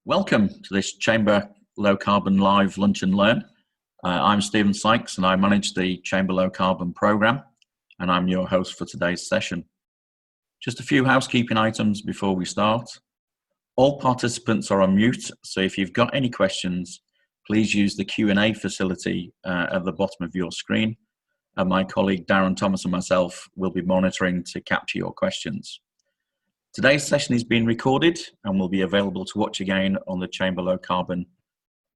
Welcome to this Chamber Low Carbon Live Lunch and Learn. I'm Stephen Sykes and I manage the Chamber Low Carbon Programme, and I'm your host for today's session. Just a few housekeeping items before we start. All participants are on mute, so if you've got any questions, please use the Q&A facility at the bottom of your screen, and my colleague Darren Thomas and myself will be monitoring to capture your questions. Today's session is being recorded and will be available to watch again on the Chamber Low Carbon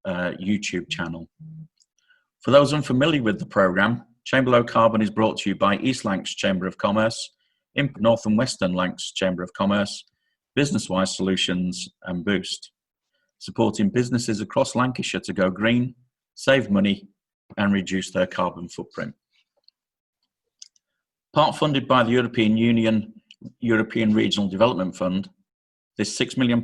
YouTube channel. For those unfamiliar with the programme, Chamber Low Carbon is brought to you by East Lancs Chamber of Commerce, North and Western Lancs Chamber of Commerce, Business-Wise Solutions and Boost, supporting businesses across Lancashire to go green, save money and reduce their carbon footprint. Part funded by the European Union European Regional Development Fund, this £6 million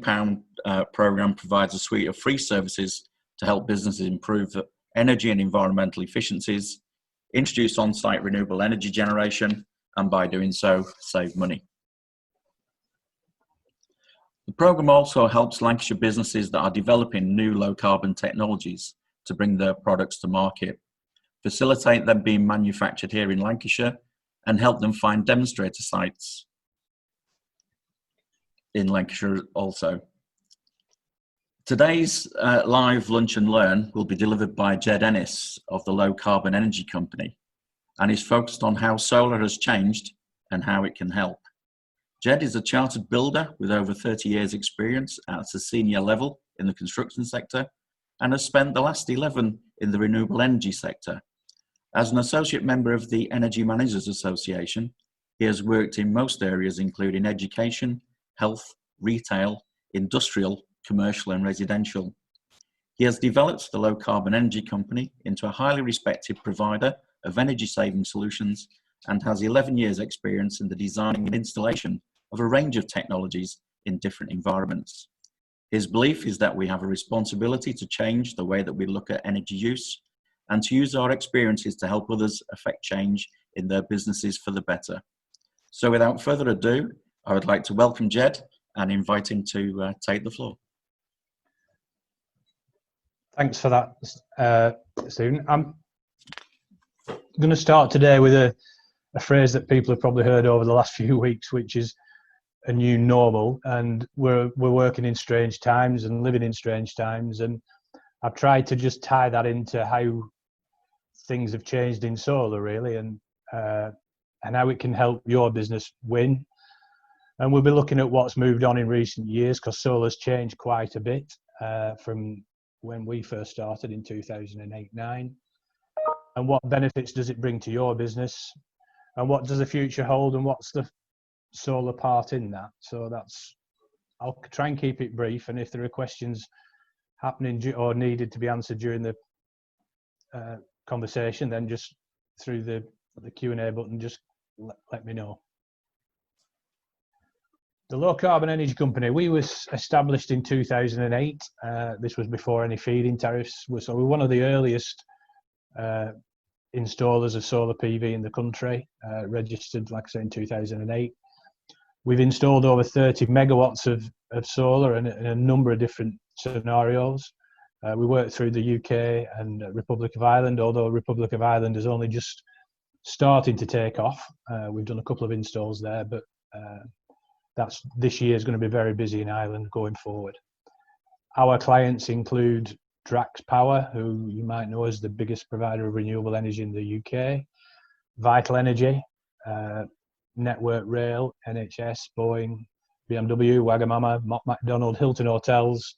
programme provides a suite of free services to help businesses improve energy and environmental efficiencies, introduce on-site renewable energy generation, and by doing so, save money. The programme also helps Lancashire businesses that are developing new low-carbon technologies to bring their products to market, facilitate them being manufactured here in Lancashire, and help them find demonstrator sites in Lancashire also. Today's live lunch and learn will be delivered by Ged Ennis of the Low Carbon Energy Company, and is focused on how solar has changed and how it can help. Ged is a chartered builder with over 30 years experience at a senior level in the construction sector and has spent the last 11 in the renewable energy sector. As an associate member of the Energy Managers Association, he has worked in most areas including education, health, retail, industrial, commercial and residential. He has developed the Low Carbon Energy Company into a highly respected provider of energy saving solutions and has 11 years experience in the designing and installation of a range of technologies in different environments. His belief is that we have a responsibility to change the way that we look at energy use and to use our experiences to help others affect change in their businesses for the better. So without further ado, I would like to welcome Ged and invite him to take the floor. Thanks for that, Stephen. I'm going to start today with a phrase that people have probably heard over the last few weeks, which is a new normal. And we're working in strange times and living in strange times. And I've tried to just tie that into how things have changed in solar, really, and how it can help your business win. And we'll be looking at what's moved on in recent years, because solar's changed quite a bit from when we first started in 2008-9. And what benefits does it bring to your business? And what does the future hold? And what's the solar part in that? So I'll try and keep it brief. And if there are questions happening or needed to be answered during the conversation, then just through the Q&A button, just let me know. The Low Carbon Energy Company, we was established in 2008. This was before any feed-in tariffs. So we're one of the earliest installers of solar PV in the country, registered, like I say, in 2008. We've installed over 30 megawatts of solar in a number of different scenarios. We work through the UK and Republic of Ireland, although Republic of Ireland is only just starting to take off. We've done a couple of installs there, but this year is going to be very busy in Ireland going forward. Our clients include Drax Power, who you might know as the biggest provider of renewable energy in the UK, Vital Energy, Network Rail, NHS, Boeing, BMW, Wagamama, McDonald, Hilton Hotels,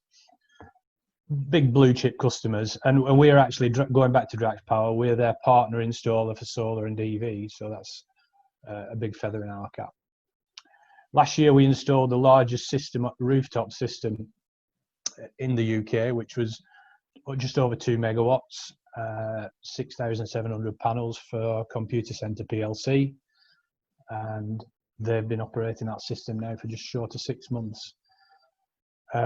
big blue chip customers. And we're actually, going back to Drax Power, we're their partner installer for solar and EV, so that's a big feather in our cap. Last year, we installed the largest rooftop system in the UK, which was just over 2 megawatts, 6,700 panels for Computer Centre PLC. And they've been operating that system now for just short of 6 months.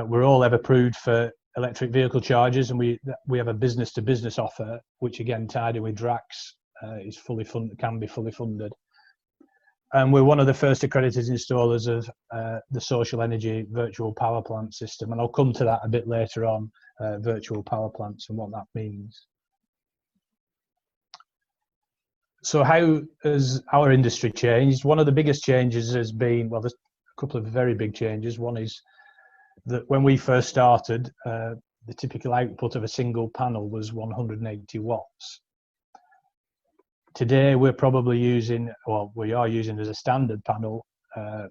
We're all approved for electric vehicle chargers, and we have a business-to-business offer, which again, tied in with Drax, is fully funded, can be fully funded. And we're one of the first accredited installers of the social energy virtual power plant system. And I'll come to that a bit later on, virtual power plants and what that means. So how has our industry changed? One of the biggest changes has been, well, there's a couple of very big changes. One is that when we first started, the typical output of a single panel was 180 watts. Today, we're probably using, well, we are using as a standard panel, a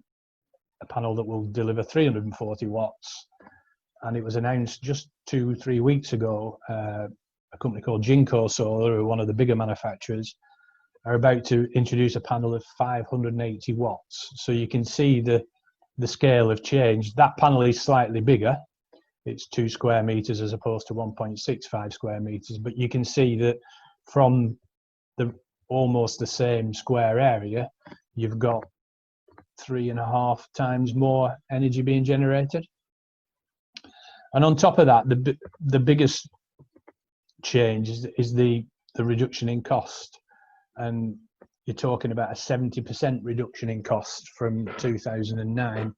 panel that will deliver 340 watts. And it was announced just 2-3 weeks ago, a company called Jinko Solar, who are one of the bigger manufacturers, are about to introduce a panel of 580 watts. So you can see the scale of change. That panel is slightly bigger. It's 2 square meters as opposed to 1.65 square meters. But you can see that from almost the same square area, you've got 3.5 times more energy being generated. And on top of that, the biggest change is the reduction in cost. And you're talking about a 70% reduction in cost from 2009.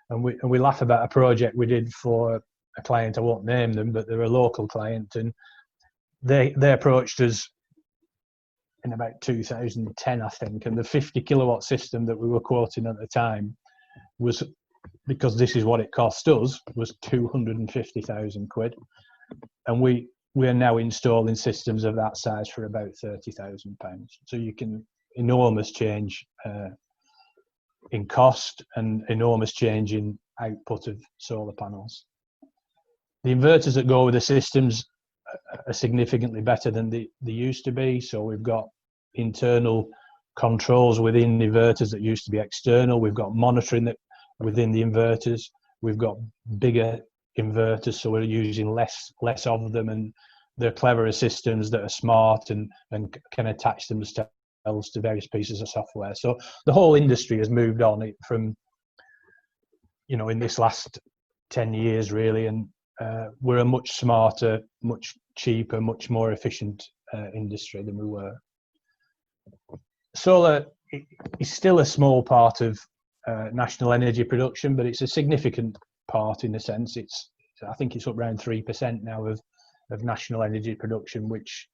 And we laugh about a project we did for a client, I won't name them, but they're a local client, and they approached us in about 2010, I think, and the 50 kilowatt system that we were quoting at the time was, because this is what it cost us, was 250,000 quid. And we're now installing systems of that size for about £30,000. So you can, enormous change in cost and enormous change in output of solar panels. The inverters that go with the systems are significantly better than they used to be. So we've got internal controls within the inverters that used to be external. We've got monitoring that within the inverters. We've got bigger inverters, so we're using less of them, and they're cleverer systems that are smart and can attach themselves to various pieces of software. So the whole industry has moved on from, you know, in this last 10 years really, and we're a much smarter, much cheaper, much more efficient industry than we were. Solar is still a small part of national energy production, but it's a significant part in a sense. I think it's up around 3% now of national energy production, which,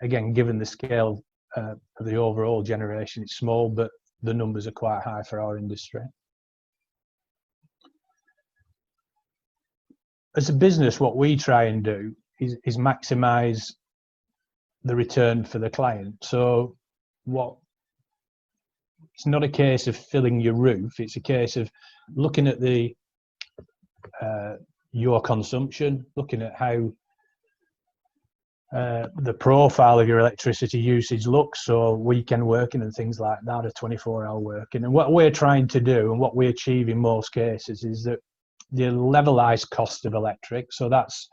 again, given the scale of the overall generation, it's small, but the numbers are quite high for our industry. As a business, what we try and do is maximise the return for the client. So it's not a case of filling your roof, it's a case of looking at your consumption, looking at how the profile of your electricity usage looks, so weekend working and things like that, or 24-hour working. And what we're trying to do, and what we achieve in most cases, is that the levelized cost of electric, so that's,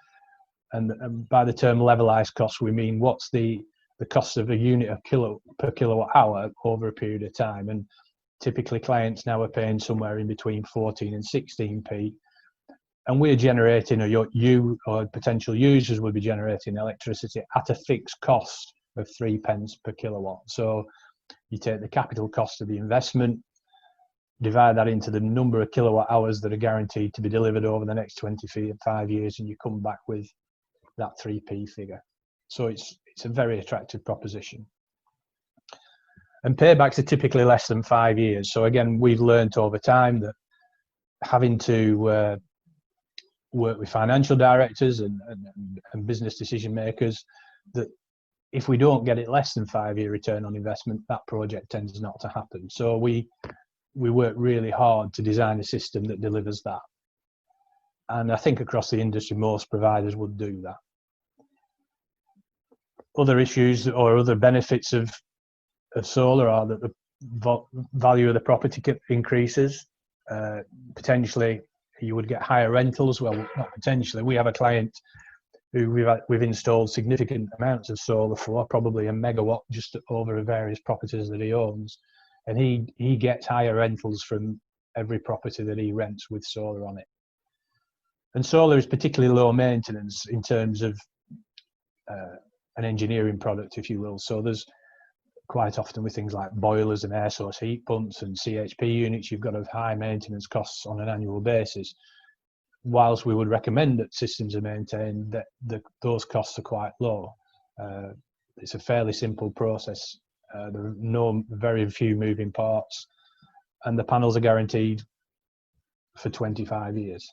and by the term levelized cost, we mean what's the cost of a unit of per kilowatt hour over a period of time. And typically clients now are paying somewhere in between 14 and 16p. And we're generating, or you or potential users will be generating electricity at a fixed cost of 3 pence per kilowatt. So you take the capital cost of the investment, divide that into the number of kilowatt hours that are guaranteed to be delivered over the next 25 years, and you come back with that 3p figure. So it's a very attractive proposition. And paybacks are typically less than 5 years. So again, we've learned over time that having to work with financial directors and business decision makers, that if we don't get it less than 5-year return on investment, that project tends not to happen. So we work really hard to design a system that delivers that. And I think across the industry, most providers would do that. Other issues or other benefits of solar are that the value of the property increases. Potentially, you would get higher rentals. Well, not potentially. We have a client who we've installed significant amounts of solar for, probably a megawatt just over various properties that he owns, and he gets higher rentals from every property that he rents with solar on it. And solar is particularly low maintenance in terms of an engineering product, if you will. So there's quite often with things like boilers and air source heat pumps and CHP units, you've got to have high maintenance costs on an annual basis. Whilst we would recommend that systems are maintained, that those costs are quite low. It's a fairly simple process. There are very few moving parts, and the panels are guaranteed for 25 years.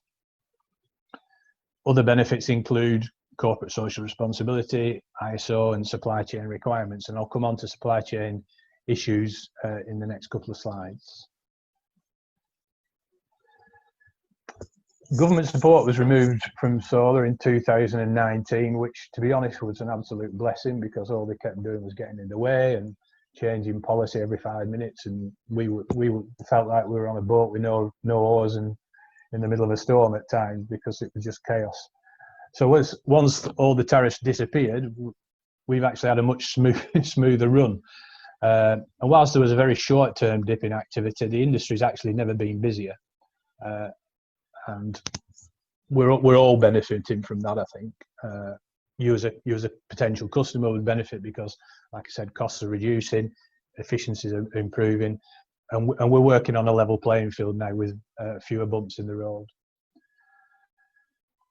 Other benefits include corporate social responsibility, ISO, and supply chain requirements. And I'll come on to supply chain issues in the next couple of slides. Government support was removed from solar in 2019, which, to be honest, was an absolute blessing, because all they kept doing was getting in the way and changing policy every 5 minutes. And we felt like we were on a boat with no oars and in the middle of a storm at times, because it was just chaos. So once all the tariffs disappeared, we've actually had a much smoother run. And whilst there was a very short-term dip in activity, the industry's actually never been busier. And we're all benefiting from that, I think. You as a potential customer would benefit because, like I said, costs are reducing, efficiencies are improving, and we're working on a level playing field now with fewer bumps in the road.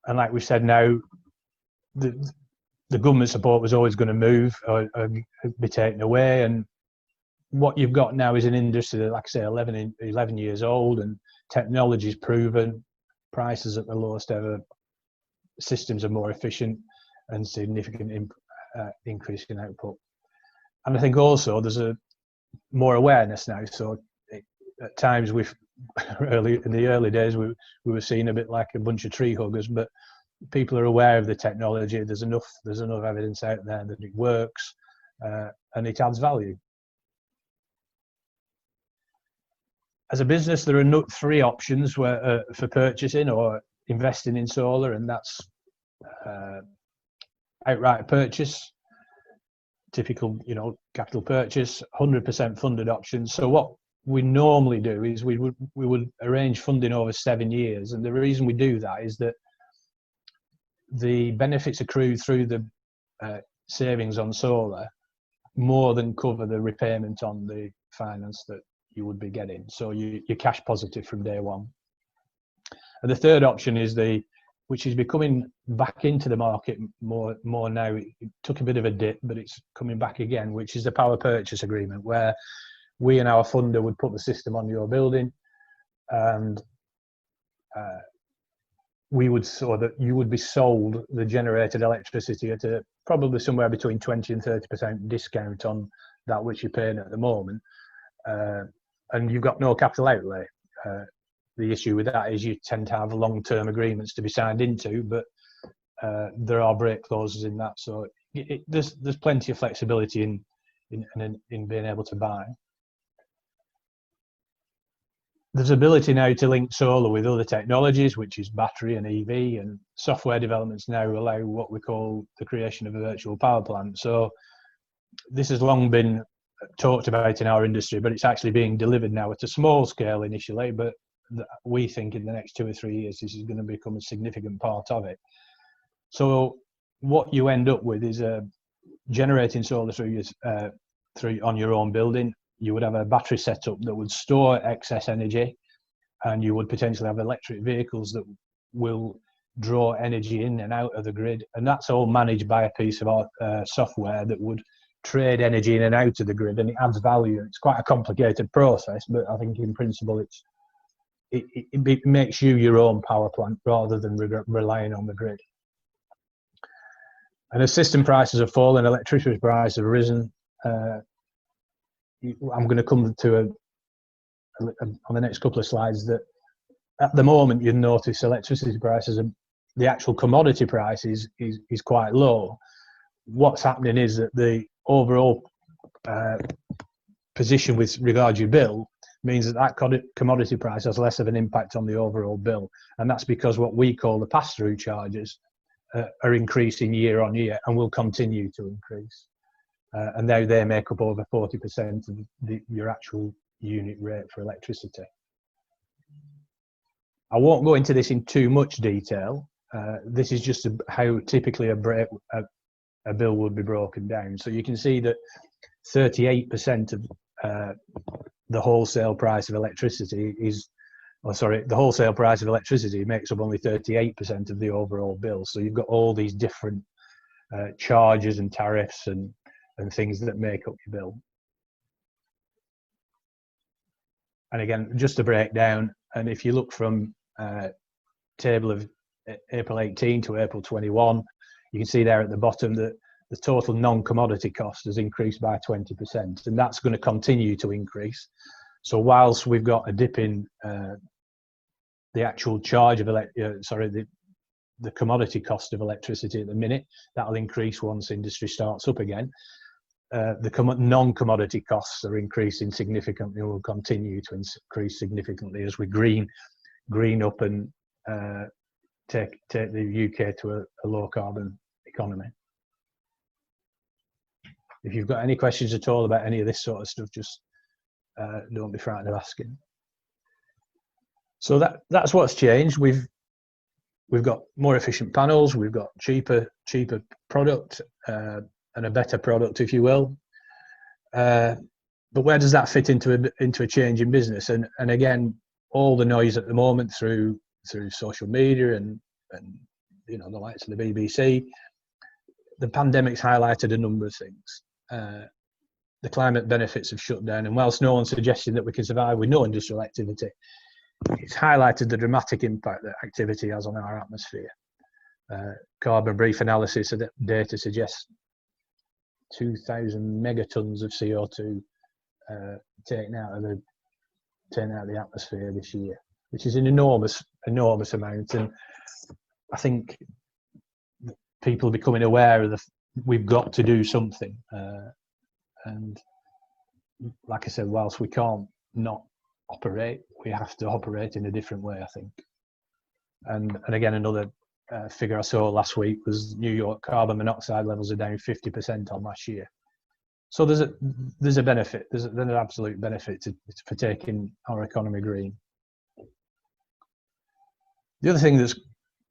And like we said, now the government support was always going to move or be taken away. And what you've got now is an industry that, like I say, 11 years old, and technology is proven, prices at the lowest ever, systems are more efficient, and significant increase in output. And I think also there's a more awareness now. So at times in the early days, we were seen a bit like a bunch of tree huggers, but people are aware of the technology. There's enough evidence out there that it works, and it adds value. As a business, there are 3 options for purchasing or investing in solar, and that's outright purchase, typical, capital purchase, 100% funded options. So what we normally do is we would arrange funding over 7 years, and the reason we do that is that the benefits accrued through the savings on solar more than cover the repayment on the finance that you would be getting. So you're cash positive from day one. And the third option is which is becoming back into the market more now. It took a bit of a dip, but it's coming back again, which is the power purchase agreement, where we and our funder would put the system on your building, and so that you would be sold the generated electricity at probably somewhere between 20 and 30% discount on that which you're paying at the moment. And you've got no capital outlay. The issue with that is you tend to have long-term agreements to be signed into, but there are break clauses in that. So there's plenty of flexibility in being able to buy. There's ability now to link solar with other technologies, which is battery and EV, and software developments now allow what we call the creation of a virtual power plant. So this has long been talked about in our industry, but it's actually being delivered now at a small scale initially, but we think in the next 2 or 3 years this is going to become a significant part of it. So what you end up with is generating solar through on your own building. You would have a battery setup that would store excess energy, and you would potentially have electric vehicles that will draw energy in and out of the grid, and that's all managed by a piece of software that would trade energy in and out of the grid, and it adds value. It's quite a complicated process, but I think in principle it makes you your own power plant rather than relying on the grid. And as system prices have fallen, electricity prices have risen. I'm going to come to on the next couple of slides that at the moment you'll notice electricity prices, the actual commodity price is quite low. What's happening is that the overall position with regard to your bill means that commodity price has less of an impact on the overall bill, and that's because what we call the pass-through charges are increasing year on year and will continue to increase. And now they make up over 40% of your actual unit rate for electricity. I won't go into this in too much detail. This is just how typically a bill would be broken down. So you can see that 38% of the wholesale price of electricity the wholesale price of electricity makes up only 38% of the overall bill. So you've got all these different charges and tariffs and things that make up your bill. And again, just to break down, and if you look from table of April 18 to April 21, you can see there at the bottom that the total non-commodity cost has increased by 20%, and that's going to continue to increase. So whilst we've got a dip in the actual charge of the commodity cost of electricity at the minute, that'll increase once industry starts up again. The non-commodity costs are increasing significantly and will continue to increase significantly as we green up and take the UK to a low carbon economy. If you've got any questions at all about any of this sort of stuff, just don't be frightened of asking. So that's what's changed. We've got more efficient panels, we've got cheaper product, and a better product, if you will. But where does that fit into a change in business? And again, all the noise at the moment through social media and the likes of the BBC, the pandemic's highlighted a number of things. The climate benefits of shutdown, and whilst no one's suggesting that we can survive with no industrial activity, it's highlighted the dramatic impact that activity has on our atmosphere. Carbon brief analysis of the data suggests 2,000 megatons of CO2 taken out of the atmosphere this year, which is an enormous amount. And I think people are becoming aware of we've got to do something. And like I said, whilst we can't not operate, we have to operate in a different way, I think. And again, another figure I saw last week was New York carbon monoxide levels are down 50% on last year. So there's a benefit. There's an absolute benefit for taking our economy green. The other thing that's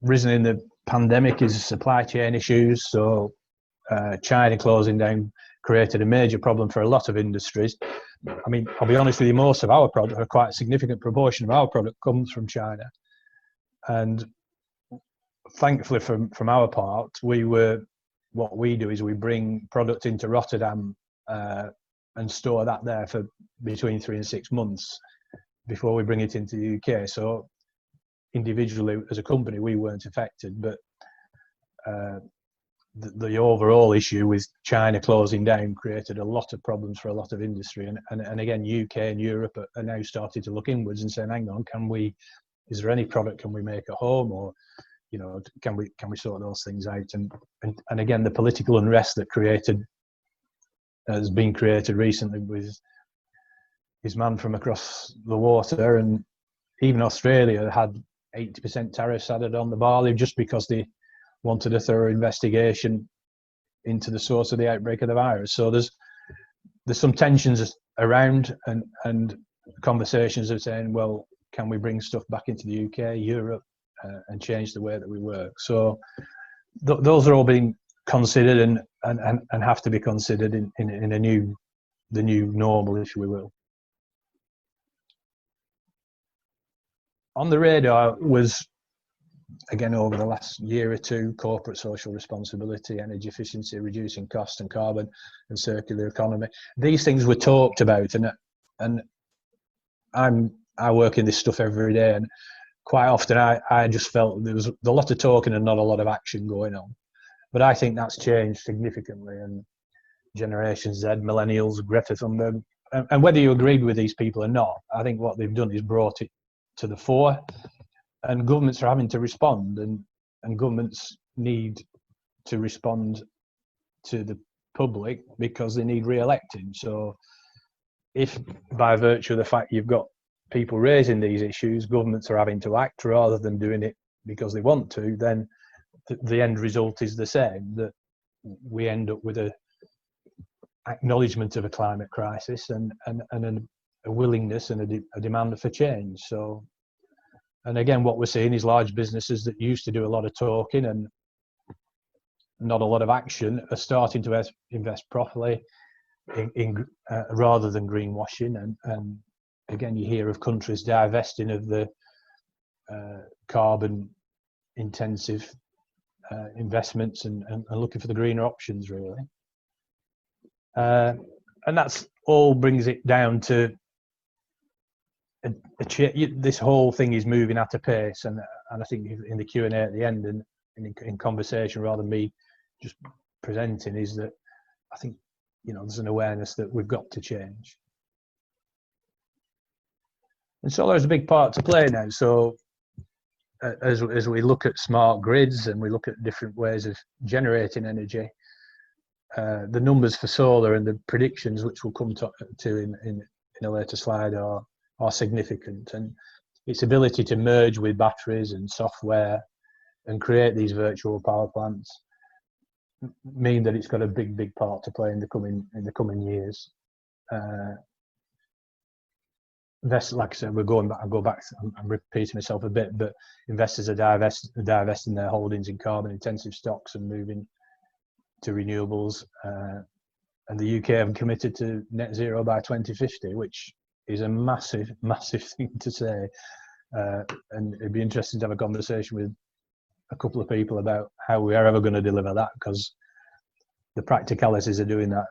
risen in the pandemic is supply chain issues. So China closing down created a major problem for a lot of industries. I mean, I'll be honest with you, most of our product, or quite a significant proportion of our product, comes from China. And thankfully, from our part, what we do is we bring product into Rotterdam and store that there for between 3 and 6 months before we bring it into the UK. So individually, as a company, we weren't affected, but the overall issue with China closing down created a lot of problems for a lot of industry. And again, UK and Europe are now starting to look inwards and saying, hang on, is there any product can we make at home, or can we sort those things out? And again, the political unrest that has been created recently with his man from across the water, and even Australia had 80% tariffs added on the barley just because they wanted a thorough investigation into the source of the outbreak of the virus. So there's some tensions around, and conversations of saying, well, can we bring stuff back into the UK, Europe, and change the way that we work? So those are all being considered and have to be considered in the new normal, if we will. On the radar was, again, over the last year or two, corporate social responsibility, energy efficiency, reducing cost and carbon, and circular economy. These things were talked about, and I work in this stuff every day, and quite often I just felt there was a lot of talking and not a lot of action going on. But I think that's changed significantly, and Generation Z, Millennials, Greta Thunberg, and whether you agreed with these people or not, I think what they've done is brought it to the fore, and governments are having to respond, and governments need to respond to the public because they need re-electing. So if by virtue of the fact you've got people raising these issues, governments are having to act rather than doing it because they want to, then the end result is the same, that we end up with a acknowledgement of a climate crisis and a willingness and a demand for change. So, and again, what we're seeing is large businesses that used to do a lot of talking and not a lot of action are starting to invest properly. rather than greenwashing. And again, you hear of countries divesting of the carbon intensive investments and looking for the greener options, really. And that's all brings it down to this whole thing is moving at a pace, and I think in the Q&A at the end and in conversation rather than me just presenting, is that I think, you know, there's an awareness that we've got to change. And solar has a big part to play now. So as we look at smart grids and we look at different ways of generating energy, the numbers for solar and the predictions, which we'll come to in a later slide, are significant. And its ability to merge with batteries and software and create these virtual power plants mean that it's got a big part to play in the coming years. Like I said, I'm repeating myself a bit, but investors are divesting their holdings in carbon intensive stocks and moving to renewables. And the UK have committed to net zero by 2050, which is a massive thing to say. And it'd be interesting to have a conversation with a couple of people about how we are ever going to deliver that, because the practicalities of doing that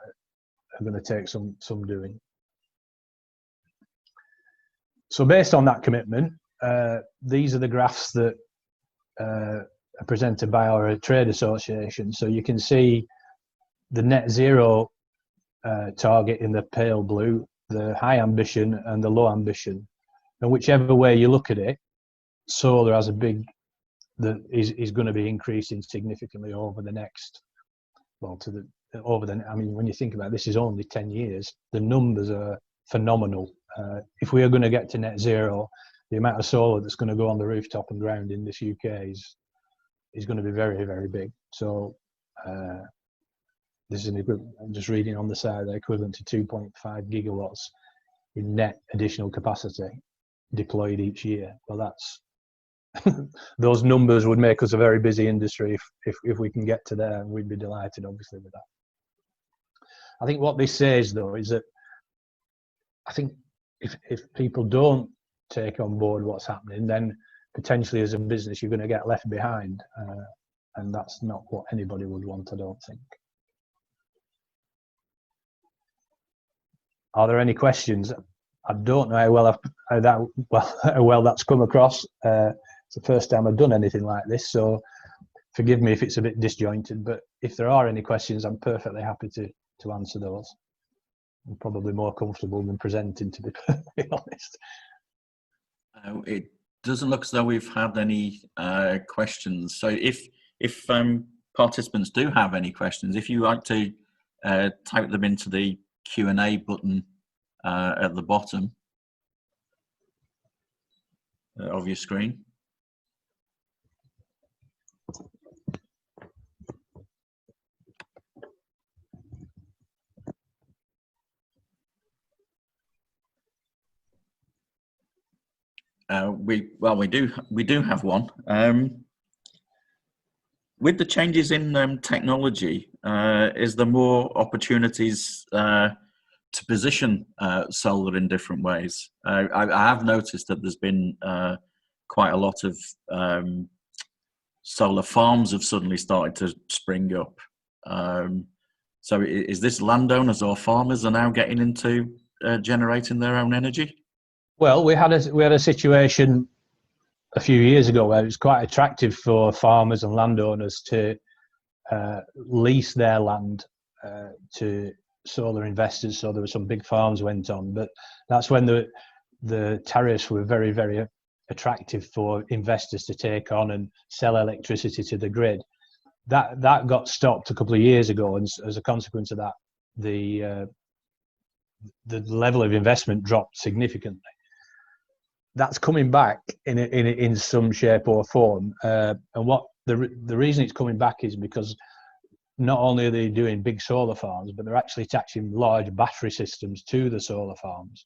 are going to take some doing. So based on that commitment, these are the graphs that are presented by our trade association. So you can see the net zero target in the pale blue, the high ambition and the low ambition. And whichever way you look at it, solar has is going to be increasing significantly over the next, I mean, when you think about it, this is only 10 years, the numbers are phenomenal. If we are going to get to net zero, the amount of solar that's going to go on the rooftop and ground in this UK is going to be very big. So this is I'm just reading on the side, they're equivalent to 2.5 gigawatts in net additional capacity deployed each year. Well, that's those numbers would make us a very busy industry if we can get to there, and we'd be delighted, obviously, with that. I think what this says, though, is that I think if people don't take on board what's happening, then potentially as a business you're going to get left behind, and that's not what anybody would want, I don't think. Are there any questions? I don't know how well that's come across. It's the first time I've done anything like this, so forgive me if it's a bit disjointed, but if there are any questions, I'm perfectly happy to answer those. I'm probably more comfortable than presenting, to be perfectly honest. It doesn't look as though we've had any questions. So if participants do have any questions, if you like to type them into the Q&A button at the bottom of your screen. We do have one. With the changes in technology, is there more opportunities to position solar in different ways? I have noticed that there's been quite a lot of solar farms have suddenly started to spring up. So is this landowners or farmers are now getting into generating their own energy? Well, we had a situation a few years ago where it was quite attractive for farmers and landowners to lease their land to solar investors. So there were some big farms went on, but that's when the tariffs were very attractive for investors to take on and sell electricity to the grid. That got stopped a couple of years ago, and as a consequence of that, the level of investment dropped significantly. That's coming back in some shape or form, and what the reason it's coming back is because not only are they doing big solar farms, but they're actually attaching large battery systems to the solar farms.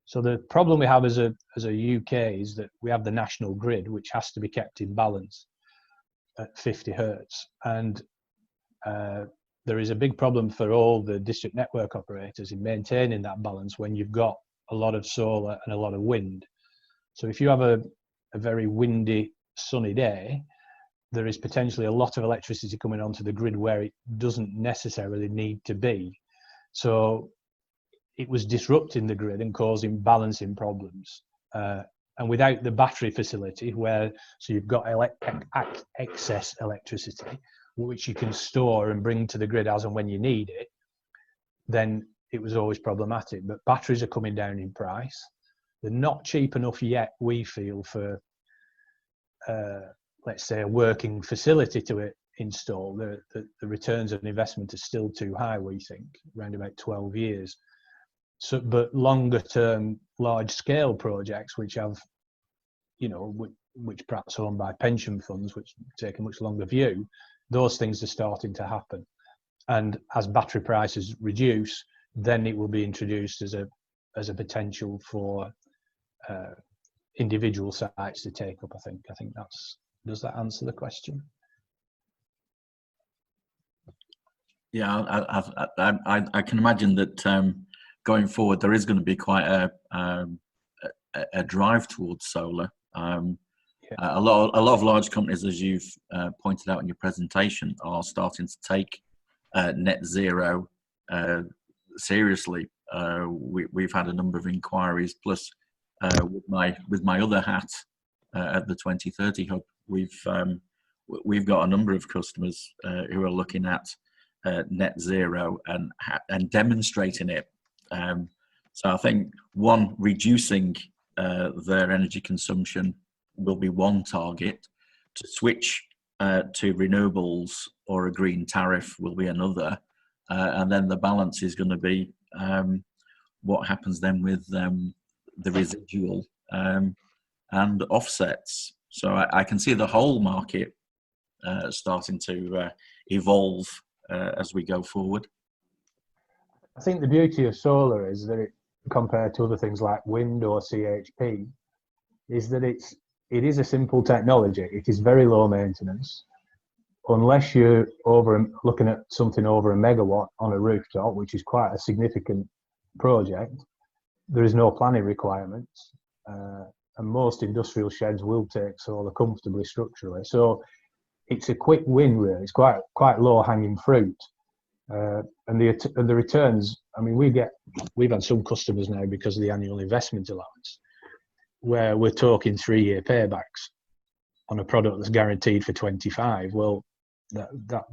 So the problem we have as a UK is that we have the national grid, which has to be kept in balance at 50 hertz, and there is a big problem for all the district network operators in maintaining that balance when you've got a lot of solar and a lot of wind. So if you have a very windy, sunny day, there is potentially a lot of electricity coming onto the grid where it doesn't necessarily need to be. So it was disrupting the grid and causing balancing problems. And without the battery facility, so you've got excess electricity, which you can store and bring to the grid as and when you need it, then it was always problematic. But batteries are coming down in price. They're not cheap enough yet, we feel, for let's say a working facility to install. The returns on investment are still too high, we think, around about 12 years. So, but longer term, large scale projects which have, which perhaps owned by pension funds, which take a much longer view, those things are starting to happen. And as battery prices reduce, then it will be introduced as a potential for individual sites to take up. I think does that answer the question? Yeah, I can imagine that going forward there is going to be quite a drive towards solar. A lot of large companies, as you've pointed out in your presentation, are starting to take net zero seriously. We've had a number of inquiries, plus with my other hat at the 2030 Hub, we've got a number of customers who are looking at net zero and demonstrating it. So I think reducing their energy consumption will be one target. To switch to renewables or a green tariff will be another, and then the balance is going to be what happens then with the residual and offsets. So I can see the whole market starting to evolve as we go forward. I think the beauty of solar is that compared to other things like wind or CHP, is that it is a simple technology. It is very low maintenance. Unless you're looking at something over 1 megawatt on a rooftop, which is quite a significant project, there is no planning requirements. And most industrial sheds will take solar comfortably structurally. So it's a quick win, really. It's quite low hanging fruit. And the returns, I mean, we've had some customers now because of the annual investment allowance, where we're talking 3-year paybacks on a product that's guaranteed for 25. Well,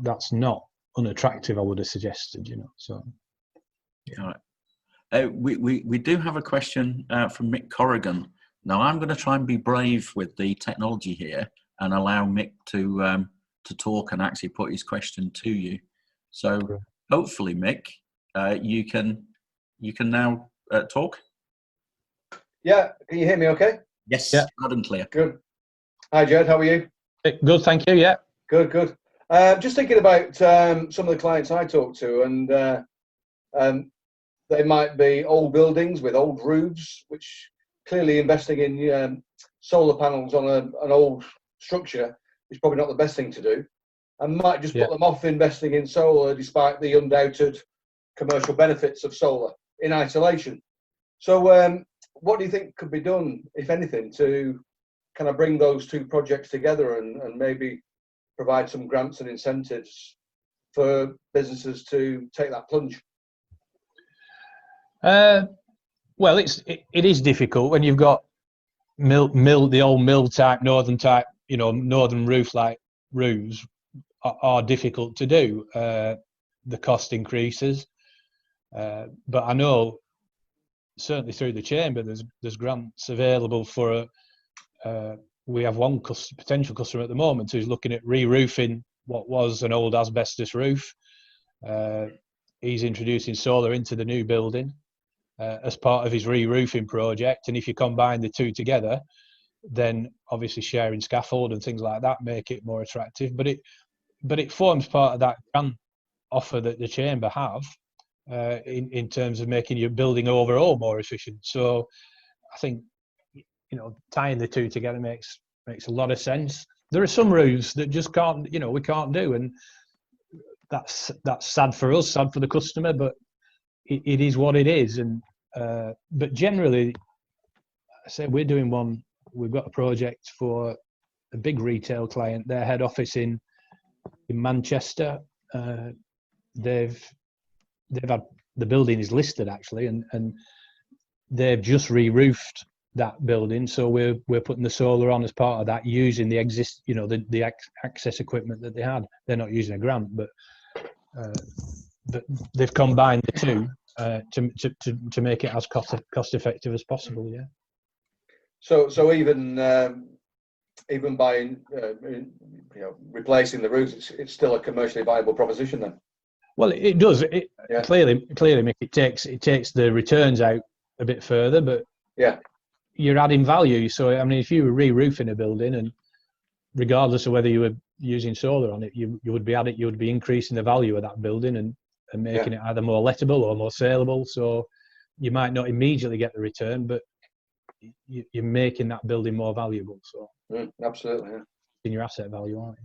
that's not unattractive, I would have suggested, so. Yeah. We do have a question from Mick Corrigan. Now I'm going to try and be brave with the technology here and allow Mick to talk and actually put his question to you. So hopefully, Mick, you can now talk. Yeah, can you hear me okay? Yes, yeah. Loud and clear. Good. Hi, Jed, how are you? Good, thank you, yeah. Good. Just thinking about some of the clients I talk to, and they might be old buildings with old roofs, which clearly investing in solar panels on an old structure is probably not the best thing to do, and might just put them off investing in solar despite the undoubted commercial benefits of solar in isolation. So what do you think could be done, if anything, to kind of bring those two projects together and maybe provide some grants and incentives for businesses to take that plunge? Well, it is difficult when you've got the old mill type, northern type, northern roof like roofs are difficult to do. The cost increases, but I know certainly through the chamber there's grants available for. We have one potential customer at the moment who's looking at re-roofing what was an old asbestos roof. He's introducing solar into the new building as part of his re-roofing project, and if you combine the two together, then obviously sharing scaffold and things like that make it more attractive. But it forms part of that grant offer that the chamber have in terms of making your building overall more efficient. So I think tying the two together makes a lot of sense. There are some roofs that just can't we can't do, and that's sad for us, sad for the customer, but it is what it is. And but generally, I say we're doing one. We've got a project for a big retail client. Their head office in Manchester. They've had, the building is listed actually, and they've just re-roofed that building. So we're putting the solar on as part of that, using the the access equipment that they had. They're not using a grant, but they've combined the two to make it as cost effective as possible. Yeah. So even by replacing the roofs, it's still a commercially viable proposition then. Well, it does. Clearly, Mick, it takes the returns out a bit further, but yeah, you're adding value. So I mean, if you were re-roofing a building, and regardless of whether you were using solar on it, you would be increasing the value of that building and making it either more lettable or more saleable. So you might not immediately get the return, but you're making that building more valuable. So absolutely, yeah. In your asset value, aren't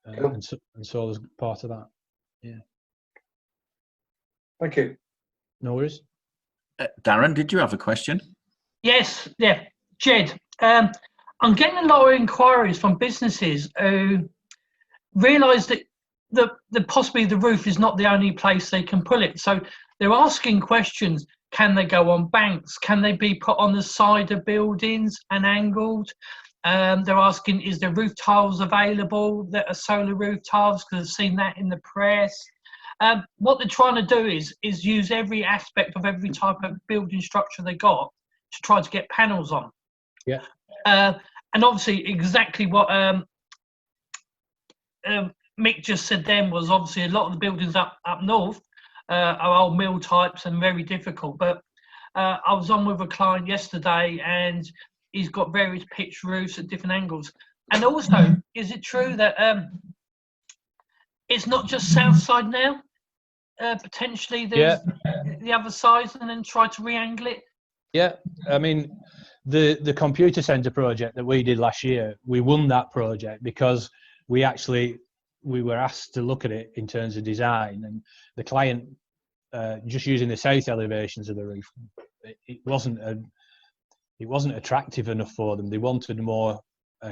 you? Cool. And solar's part of that. Yeah. Thank you. No worries. Darren, did you have a question? Yes, yeah. Ged, I'm getting a lot of inquiries from businesses who realise that possibly the roof is not the only place they can put it. So they're asking questions. Can they go on banks? Can they be put on the side of buildings and angled? They're asking, is there roof tiles available that are solar roof tiles? Because I've seen that in the press. What they're trying to do is use every aspect of every type of building structure they got to try to get panels on. Yeah. And obviously exactly what Mick just said then was obviously a lot of the buildings up north are old mill types and very difficult. But I was on with a client yesterday and he's got various pitch roofs at different angles. And also, is it true that it's not just south side now? Potentially there's the other side, and then try to re-angle it? Yeah, I mean, the computer center project that we did last year, we won that project because we were asked to look at it in terms of design, and the client just using the south elevations of the roof, it wasn't attractive enough for them. They wanted more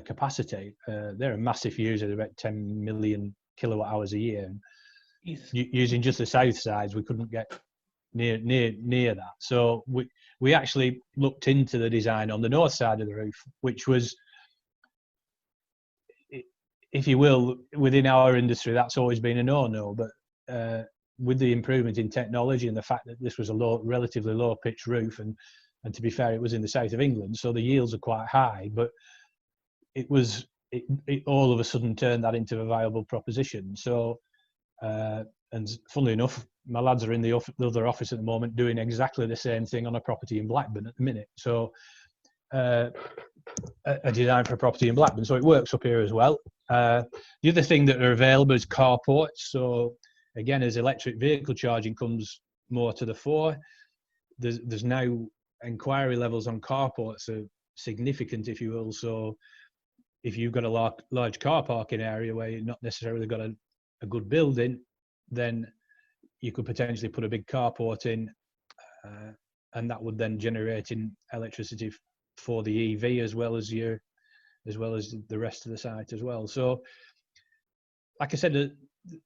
capacity. They're a massive user, about 10 million kilowatt hours a year. Using just the south sides, we couldn't get near that. So we actually looked into the design on the north side of the roof, which was, if you will, within our industry, that's always been a no-no. But with the improvement in technology and the fact that this was a relatively low pitch roof, and to be fair, it was in the south of England, so the yields are quite high, but it all of a sudden turned that into a viable proposition. So, and funnily enough, my lads are in the other office at the moment doing exactly the same thing on a property in Blackburn at the minute. So a design for a property in Blackburn. So it works up here as well. The other thing that are available is carports. So again, as electric vehicle charging comes more to the fore, there's now inquiry levels on carports are significant, if you will. So if you've got a large car parking area where you've not necessarily got a good building, then you could potentially put a big carport in, and that would then generate in electricity for the EV as well as the rest of the site as well. So, like I said,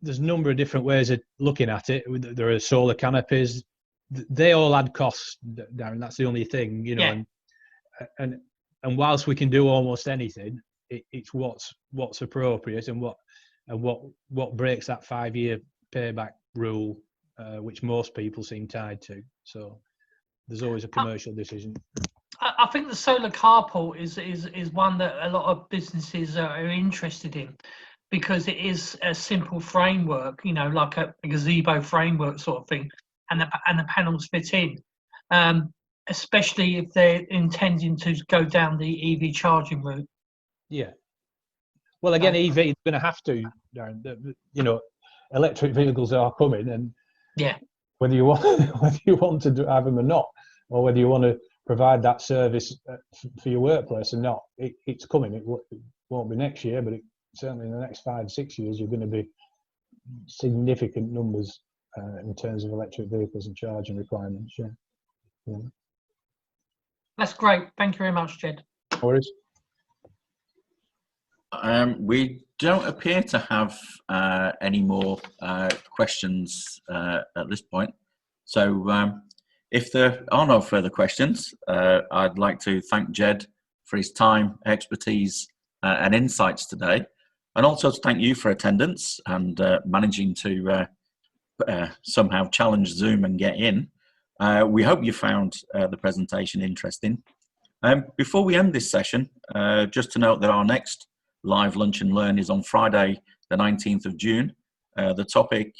there's a number of different ways of looking at it. There are solar canopies. They all add costs, Darren. That's the only thing, you know. Yeah. And whilst we can do almost anything, it's what's appropriate and what breaks that 5-year payback rule, which most people seem tied to. So there's always a commercial decision. I think the solar carport is one that a lot of businesses are interested in, because it is a simple framework, you know, like a gazebo framework sort of thing, and the panels fit in, especially if they're intending to go down the EV charging route. Yeah. Well, again, EV is going to have to, Darren. You know, electric vehicles are coming, and whether you want to have them or not, or whether you want to provide that service for your workplace or not, it's coming. It won't be next year, but certainly in the next 5-6 years, you're going to be significant numbers in terms of electric vehicles and charging requirements. Yeah. That's great. Thank you very much, Ged. No worries. We don't appear to have any more questions at this point. So if there are no further questions, I'd like to thank Ged for his time, expertise, and insights today, and also to thank you for attendance and managing to somehow challenge Zoom and get in. We hope you found the presentation interesting. Before we end this session, just to note that our next live Lunch and Learn is on Friday, the 19th of June. The topic,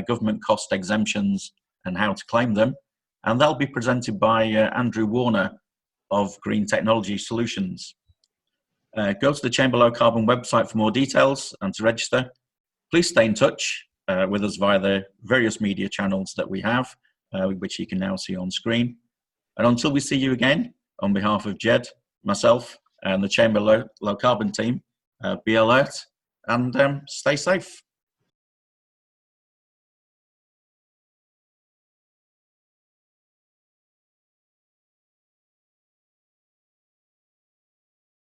government cost exemptions and how to claim them. And they'll be presented by Andrew Warner of Green Technology Solutions. Go to the Chamber Low Carbon website for more details and to register. Please stay in touch with us via the various media channels that we have, which you can now see on screen. And until we see you again, on behalf of Ged, myself, and the Chamber Low Carbon team, be alert and stay safe.